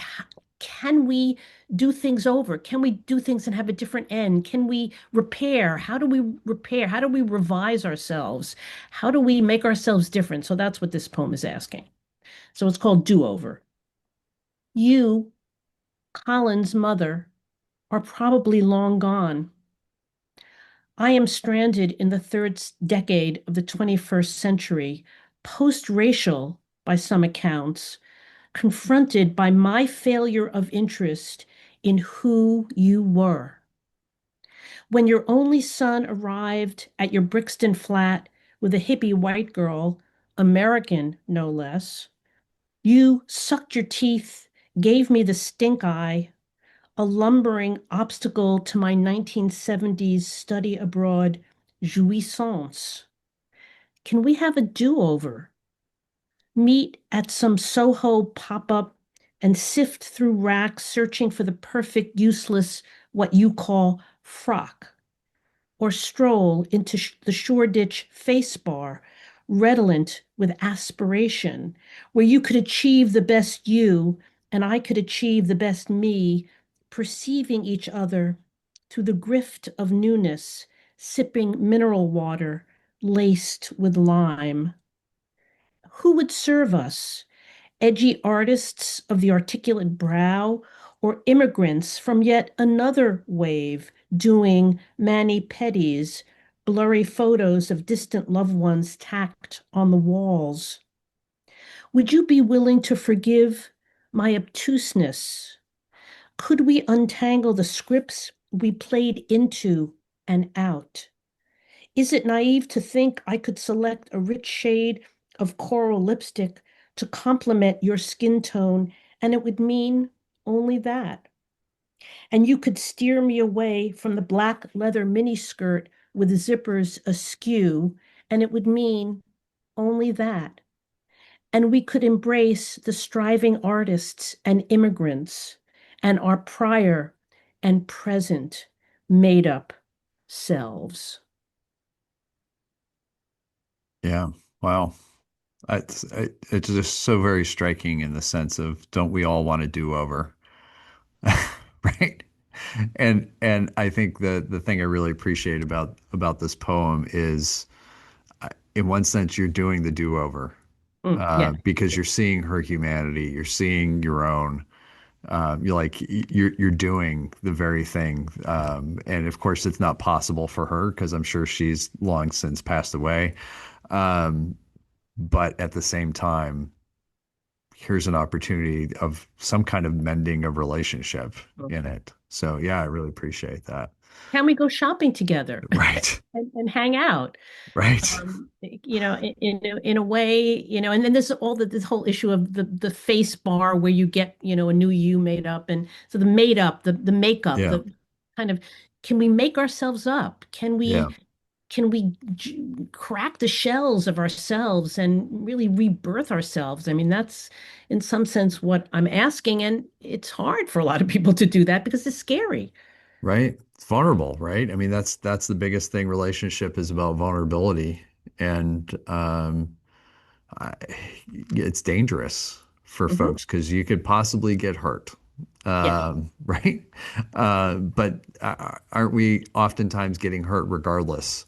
Can we do things over? Can we do things and have a different end? Can we repair? How do we repair? How do we revise ourselves? How do we make ourselves different? So that's what this poem is asking. So it's called Do Over. You, Colin's mother, are probably long gone. I am stranded in the third decade of the 21st century, post-racial by some accounts, confronted by my failure of interest in who you were. When your only son arrived at your Brixton flat with a hippie white girl, American no less, you sucked your teeth, gave me the stink eye, a lumbering obstacle to my 1970s study abroad jouissance. Can we have a do-over? Meet at some Soho pop-up and sift through racks searching for the perfect, useless, what you call frock, or stroll into the Shoreditch Face Bar, redolent with aspiration, where you could achieve the best you and I could achieve the best me, perceiving each other through the grift of newness, sipping mineral water laced with lime. Who would serve us? Edgy artists of the articulate brow, or immigrants from yet another wave doing mani-pedis, blurry photos of distant loved ones tacked on the walls? Would you be willing to forgive my obtuseness? Could we untangle the scripts we played into and out? Is it naive to think I could select a rich shade of coral lipstick to complement your skin tone, and it would mean only that? And you could steer me away from the black leather miniskirt with zippers askew, and it would mean only that. And we could embrace the striving artists and immigrants and our prior and present made up selves. Yeah. Wow. It's just so very striking in the sense of don't we all want to do over? Right? And I think the thing I really appreciate about this poem is in one sense you're doing the do-over Yeah. because you're seeing her humanity, you're seeing your own. You're like you're doing the very thing, and of course it's not possible for her because I'm sure she's long since passed away. Um, but at the same time, here's an opportunity of some kind of mending of relationship in it. So yeah, I really appreciate that. Can we go shopping together Right. and hang out? Right. In a way, and then there's this whole issue of the face bar where you get, a new you made up. And so the made up, the makeup, Yeah. the kind of, can we make ourselves up? Yeah. Can we crack the shells of ourselves and really rebirth ourselves? I mean, that's in some sense what I'm asking. And it's hard for a lot of people to do that because it's scary. Right. It's vulnerable, right? I mean, that's the biggest thing. Relationship is about vulnerability, and I, it's dangerous for Mhm. folks because you could possibly get hurt. Yeah. Right? But aren't we oftentimes getting hurt regardless?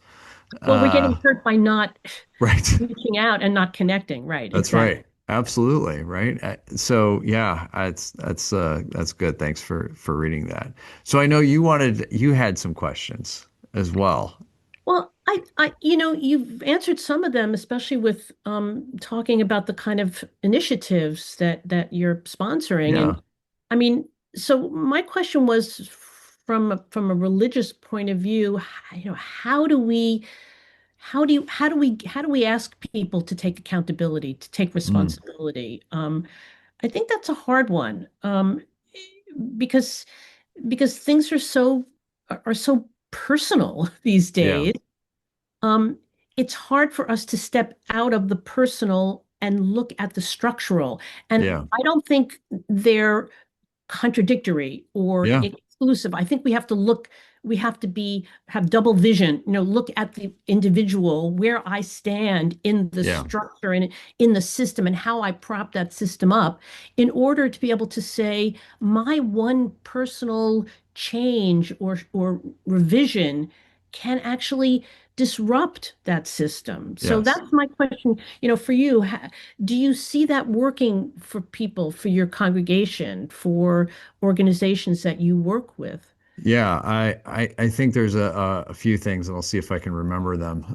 Well, we're getting Uh, hurt by not right. reaching out and not connecting. Right. That's Exactly. right. Absolutely, right? So yeah, that's good. Thanks for reading that. So I know you had some questions as well. Well, you've answered some of them, especially with talking about the kind of initiatives that you're sponsoring. Yeah. And I mean, so my question was from a religious point of view, how do we ask people to take accountability, to take Mm, responsibility? I think that's a hard one, because things are so personal these yeah. days. um, it's hard for us to step out of the personal and look at the structural. And Yeah. I don't think they're contradictory or Yeah. exclusive. I think we have to have double vision, look at the individual, where I stand in the Yeah. structure and in the system and how I prop that system up in order to be able to say my one personal change or revision can actually disrupt that system. So Yes. that's my question, for you. Do you see that working for people, for your congregation, for organizations that you work with? Yeah, I think there's a few things, and I'll see if I can remember them.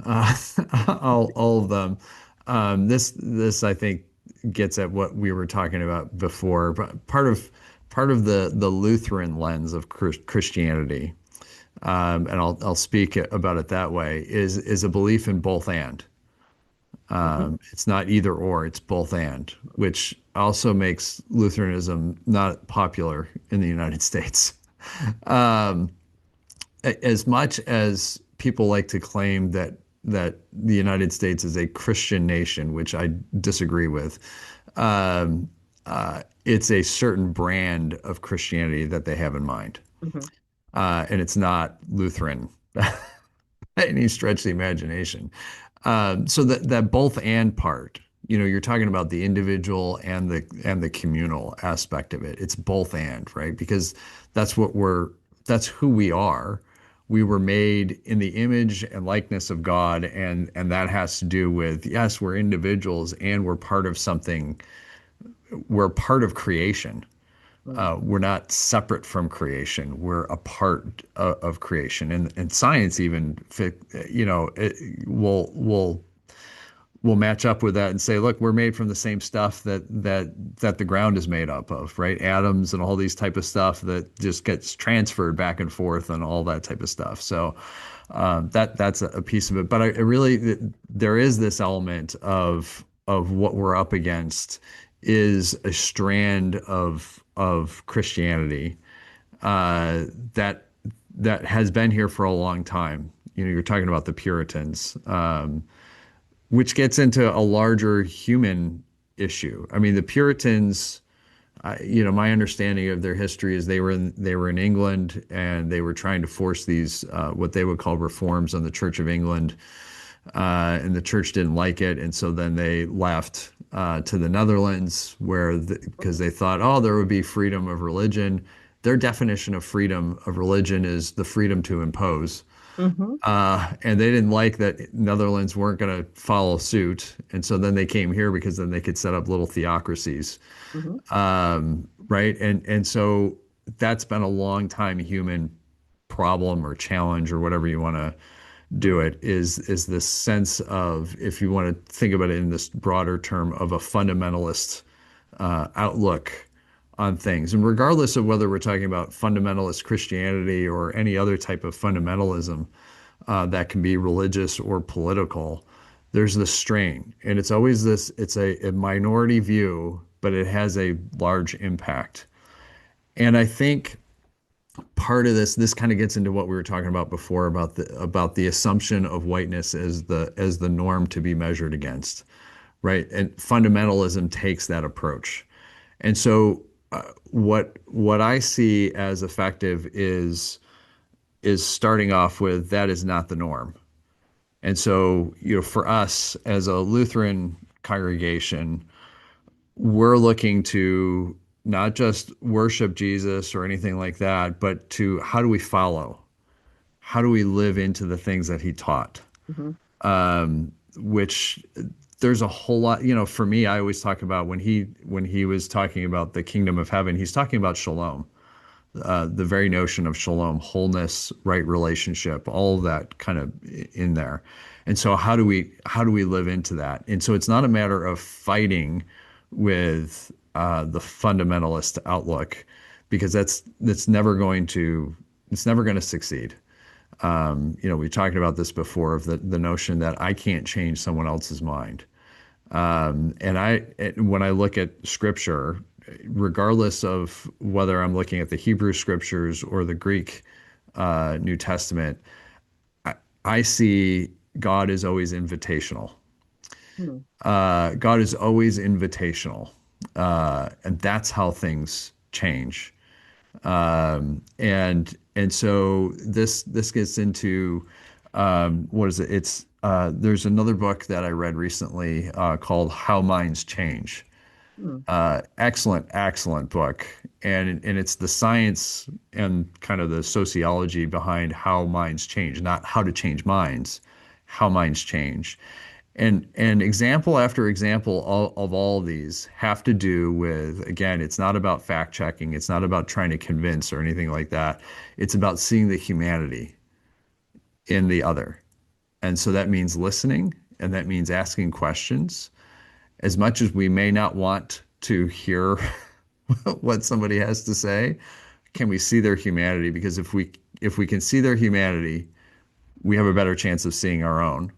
All of them. This I think gets at what we were talking about before. But part of the Lutheran lens of Christianity, and I'll speak about it that way, is a belief in both and. Mhm. It's not either or, it's both and, which also makes Lutheranism not popular in the United States. Um, as much as people like to claim that the United States is a Christian nation, which I disagree with, it's a certain brand of Christianity that they have in mind, Mhm. and it's not Lutheran by any stretch of the imagination. So that both and part, you're talking about the individual and the communal aspect of it. It's both and, right? Because that's what that's who we are. We were made in the image and likeness of God, and that has to do with, yes, we're individuals and we're part of something. We're part of creation. Mhm. We're not separate from creation. We're a part of creation, and science even, will match up with that and say, look, we're made from the same stuff that the ground is made up of, right? Atoms and all these type of stuff that just gets transferred back and forth and all that type of stuff. So that's a piece of it. But I really, there is this element of what we're up against is a strand of Christianity uh, that that has been here for a long time. You're talking about the Puritans. Which gets into a larger human issue. I mean, the Puritans, my understanding of their history is they were in England and they were trying to force these what they would call reforms on the Church of England, and the church didn't like it, and so then they left to the Netherlands because they thought, oh, there would be freedom of religion. Their definition of freedom of religion is the freedom to impose. Mhm. And they didn't like that Netherlands weren't going to follow suit. And so then they came here because then they could set up little theocracies. Mhm. Right. And so that's been a long time human problem or challenge or whatever you want to do Mhm. it is this sense of, if you want to think about it in this broader term, of a fundamentalist outlook on things. And regardless of whether we're talking about fundamentalist Christianity or any other type of fundamentalism, that can be religious or political, there's this strain. And it's always it's a minority view, but it has a large impact. And I think part of this kind of gets into what we were talking about before about the assumption of whiteness as the norm to be measured against, right? And fundamentalism takes that approach. And so what I see as effective is starting off with that is not the norm. And so, for us as a Lutheran congregation, we're looking to not just worship Jesus or anything like that, but to how do we follow? How do we live into the things that he taught? Mhm. Which there's a whole lot, for me, I always talk about when he was talking about the kingdom of heaven, he's talking about shalom, the very notion of shalom, wholeness, right relationship, all of that kind of in there. And so how do we live into that? And so it's not a matter of fighting with the fundamentalist outlook, because that's never going to succeed. We talked about this before, of the notion that I can't change someone else's mind. When I look at scripture, regardless of whether I'm looking at the Hebrew scriptures or the Greek New Testament, I, I see God is always invitational. Hmm. God is always invitational, and that's how things change. And so this gets into what is it? It's there's another book that I read recently called How Minds Change. Hmm. Excellent, excellent book. And it's the science and kind of the sociology behind how minds change, not how to change minds, how minds change. And example after example of all of these have to do with, again, it's not about fact checking, it's not about trying to convince or anything like that. It's about seeing the humanity in the other. And so that means listening, and that means asking questions. As much as we may not want to hear what somebody has to say, can we see their humanity? Because if we can see their humanity, we have a better chance of seeing our own.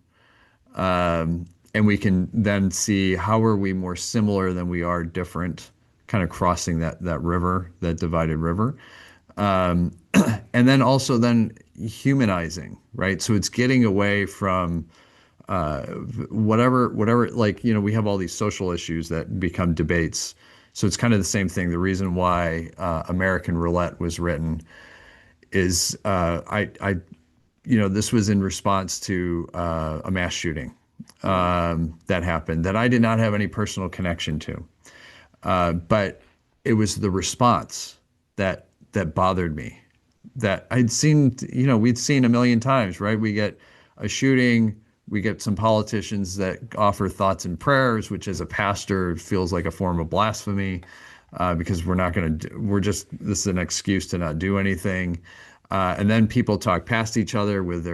And we can then see how are we more similar than we are different, kind of crossing that river, that divided river. And then also then humanizing, right? So it's getting away from whatever, like, we have all these social issues that become debates. So it's kind of the same thing. The reason why American Roulette was written is this was in response to a mass shooting Hmm. that happened that I did not have any personal connection to. But it was the response that bothered me. That I'd seen, we'd seen a million times, right? We get a shooting, we get some politicians that offer thoughts and prayers, which as a pastor feels like a form of blasphemy, because this is an excuse to not do anything. And then people talk past each other with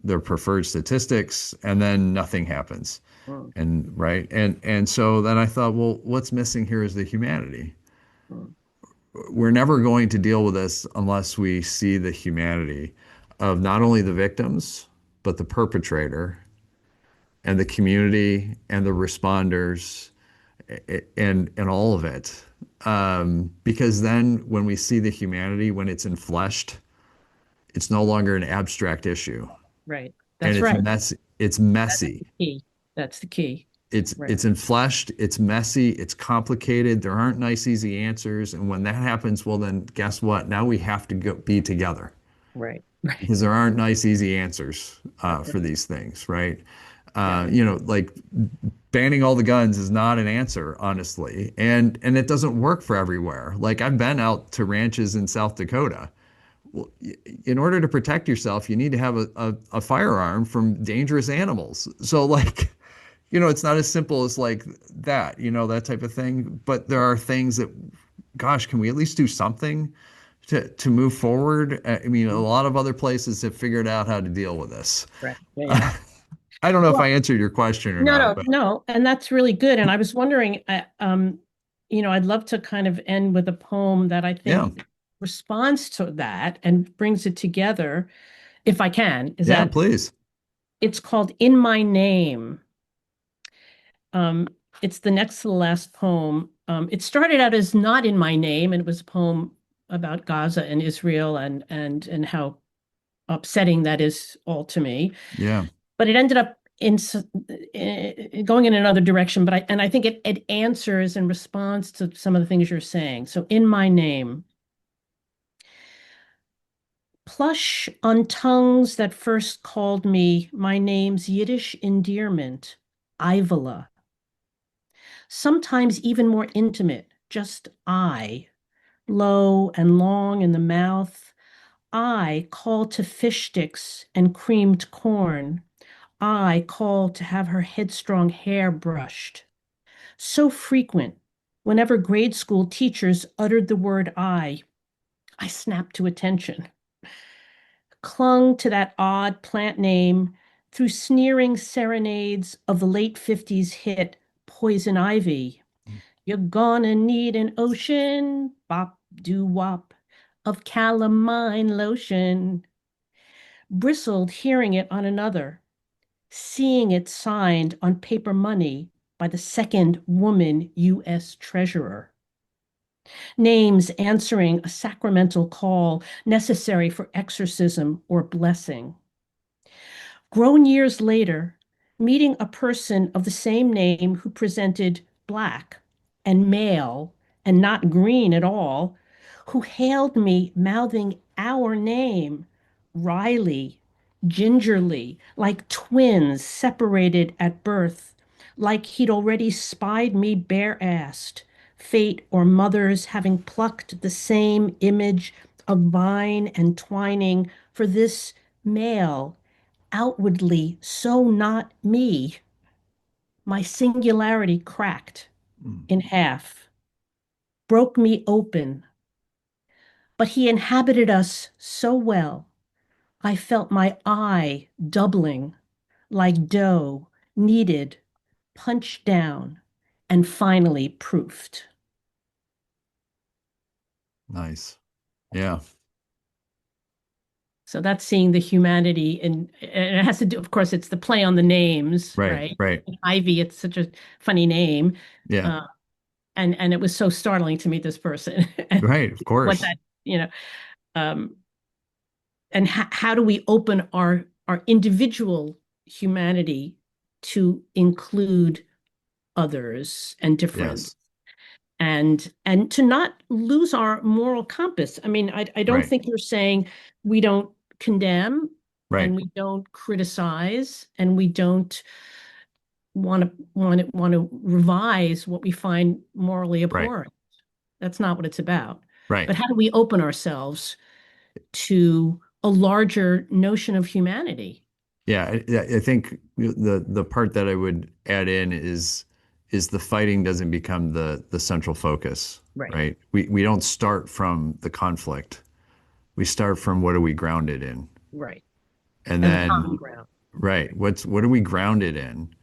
their preferred statistics, and then nothing happens. Hmm. And right. And so then I thought, well, what's missing here is the humanity. Hmm. We're never going to deal with this unless we see the humanity of not only the victims, but the perpetrator and the community and the responders, and all of it. Because then when we see the humanity, when it's enfleshed, it's no longer an abstract issue. Right. And That's it's right. messy. It's That's messy. the key. That's the key. It's Right. it's enfleshed, it's messy, it's complicated. There aren't nice, easy answers. And when that happens, well, then guess what? Now we have to be together, Right. Right. because there aren't nice, easy answers for Right. these things, right? Yeah. Like banning all the guns is not an answer, honestly, and it doesn't work for everywhere. Like I've been out to ranches in South Dakota. Well, in order to protect yourself, you need to have a firearm from dangerous animals. So like, it's not as simple as like that, that type of thing. But there are things that, gosh, can we at least do something to move forward? I mean, a Mhm. lot of other places have figured out how to deal with this. Right. Yeah. Yeah. I don't know if I Well, answered your question or no, not, no, but no. And that's really good. And I was wondering, I'd love to kind of end with a poem that I yeah, think responds to that and brings it together, if I can. Is yeah, that please. it's called In My Name. Um, it's the next to the last poem. It started out as not in my name, and it was a poem about Gaza and Israel and how upsetting that is all to me. Yeah, But it ended up going in another direction. But I think it answers and responds to some of the things you're saying. So in my name, plush on tongues that first called me my name's Yiddish endearment, Ivola. Sometimes even more intimate, just I, low and long in the mouth. I call to fish sticks and creamed corn. I called to have her headstrong hair brushed. So frequent, whenever grade school teachers uttered the word I snapped to attention, clung to that odd plant name through sneering serenades of the late 50s hit Poison Ivy. You're gonna need an ocean, bop doo wop, of calamine lotion. Bristled hearing it on another, seeing it signed on paper money by the second woman U.S. Treasurer. Names answering a sacramental call necessary for exorcism or blessing. Grown years later, meeting a person of the same name who presented black and male and not green at all, who hailed me mouthing our name, Riley, gingerly, like twins separated at birth, like he'd already spied me bare-assed, fate or mothers having plucked the same image of vine and twining for this male outwardly so not me, my singularity cracked Mm. in half, broke me open. But he inhabited us so well, I felt my eye doubling like dough, kneaded, punched down, and finally proofed. Nice. Yeah. So that's seeing the humanity, and it has to do, of course, it's the play on the names, Right. right? Right. Ivy, it's such a funny name. Yeah. Uh, and it was so startling to meet this person and Right. Of what course. that, um, and how do we open our individual humanity to include others and difference Yes. and to not lose our moral compass. I mean, I don't Right. think you're saying we don't condemn Right. and we don't criticize and we don't want to revise what we find morally Right. abhorrent. That's not what it's about. Right. But how do we open ourselves to a larger notion of humanity? Yeah. I think the part that I would add in is the fighting doesn't become the central focus, Right, right? We don't start from the conflict. We start from what are we grounded in? right. And And the then, common ground. right, what are we grounded in?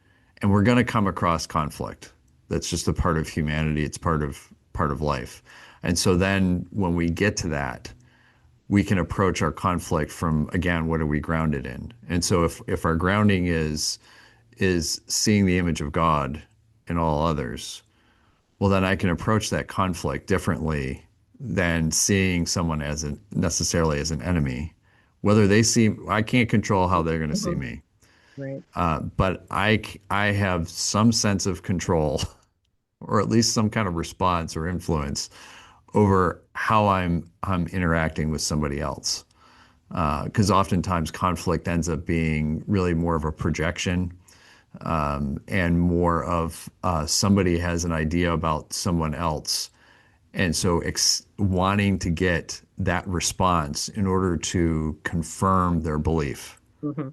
And we're going to come across conflict. That's just a part of humanity. It's part of life. And so then when we get to that, we can approach our conflict from again, what are we grounded in? And so if our grounding is seeing the image of God in all others, well, then I can approach that conflict differently than seeing someone as necessarily as an enemy. Whether they see, I can't control how they're going to see Mhm. me, Right. but I have some sense of control, or at least some kind of response or influence over how I'm interacting with somebody else. Because oftentimes conflict ends up being really more of a projection, and more of somebody has an idea about someone else. And so wanting to get that response in order to confirm their belief, Hmm.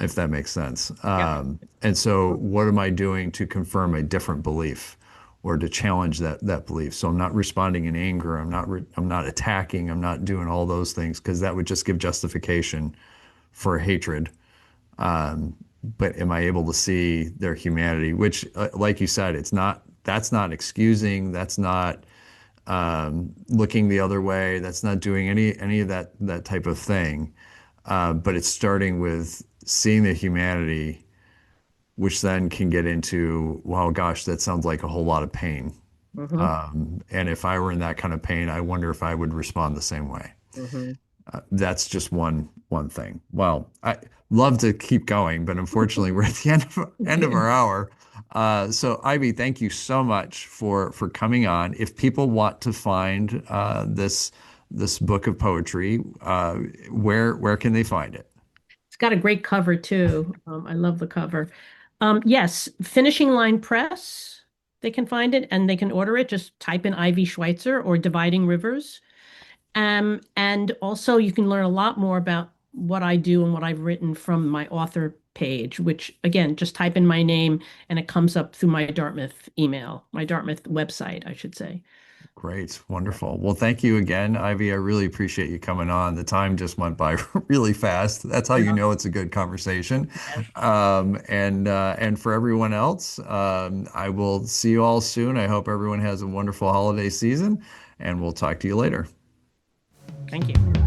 if that makes sense. Yep. And so what am I doing to confirm a different belief or to challenge that belief? So I'm not responding in anger. I'm not attacking. I'm not doing all those things because that would just give justification for hatred. But am I able to see their humanity, which, like you said, that's not excusing, that's not looking the other way, that's not doing any of that type of thing. But it's starting with seeing the humanity, which then can get into, wow, gosh, that sounds like a whole lot of pain. Hmm. And if I were in that kind of pain, I wonder if I would respond the same way. Hmm. That's just one thing. Well, I love to keep going, but unfortunately, we're at the end of our hour. So Ivy, thank you so much for coming on. If people want to find this book of poetry, where can they find it? It's got a great cover too. I love the cover. Yes, Finishing Line Press. They can find it and they can order it. Just type in Ivy Schweitzer or Dividing Rivers. And also you can learn a lot more about what I do and what I've written from my author page, which again, just type in my name and it comes up through my Dartmouth email, my Dartmouth website, I should say. Great. Wonderful. Well, thank you again, Ivy. I really appreciate you coming on. The time just went by really fast. That's how you Yeah. know it's a good conversation. Yes. And for everyone else, I will see you all soon. I hope everyone has a wonderful holiday season, and we'll talk to you later. Thank you.